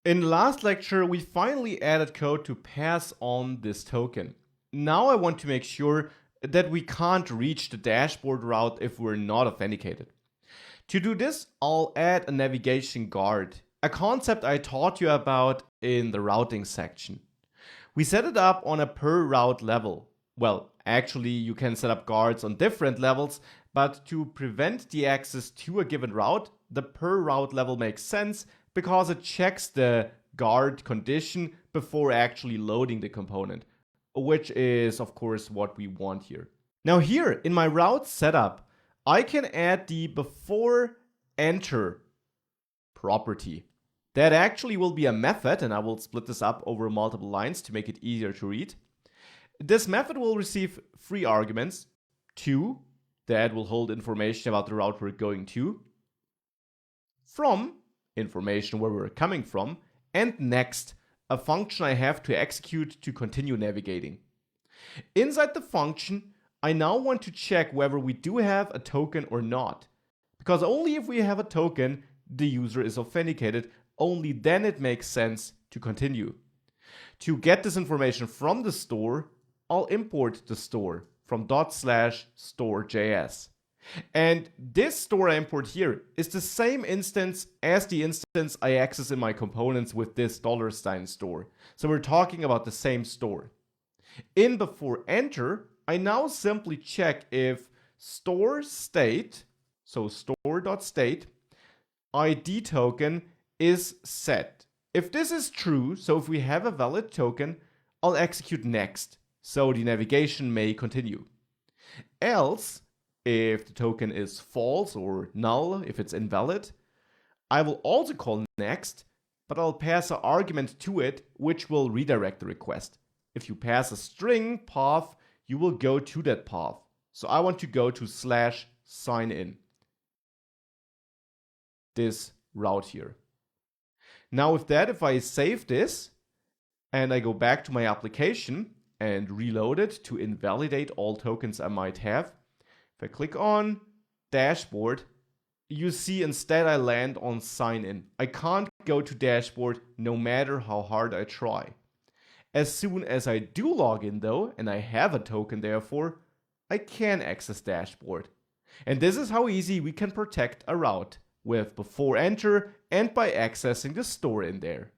In the last lecture, we finally added code to pass on this token. Now I want to make sure that we can't reach the dashboard route if we're not authenticated. To do this, I'll add a navigation guard, a concept I taught you about in the routing section. We set it up on a per route level. Well, actually, you can set up guards on different levels, but to prevent the access to a given route, the per route level makes sense because it checks the guard condition before actually loading the component, which is of course what we want here. Now here in my route setup, I can add the before enter property. That actually will be a method, and I will split this up over multiple lines to make it easier to read. This method will receive 3 arguments: 2, that will hold information about the route we're going to, from, information where we're coming from, and next, a function I have to execute to continue navigating. Inside the function, I now want to check whether we do have a token or not, because only if we have a token, the user is authenticated. Only then it makes sense to continue. To get this information from the store, I'll import the store from /store.js. And this store I import here is the same instance as the instance I access in my components with this $ store. So we're talking about the same store. In before enter, I now simply check if store state, so store.state, ID token is set. If this is true, so if we have a valid token, I'll execute next, so the navigation may continue. Else, if the token is false or null, if it's invalid, I will also call next, but I'll pass an argument to it which will redirect the request. If you pass a string path, you will go to that path. So I want to go to /signin, this route here. Now with that, if I save this and I go back to my application and reload it to invalidate all tokens I might have, if I click on dashboard, you see instead I land on sign in. I can't go to dashboard no matter how hard I try. As soon as I do log in though, and I have a token therefore, I can access dashboard. And this is how easy we can protect a route, with before enter and by accessing the store in there.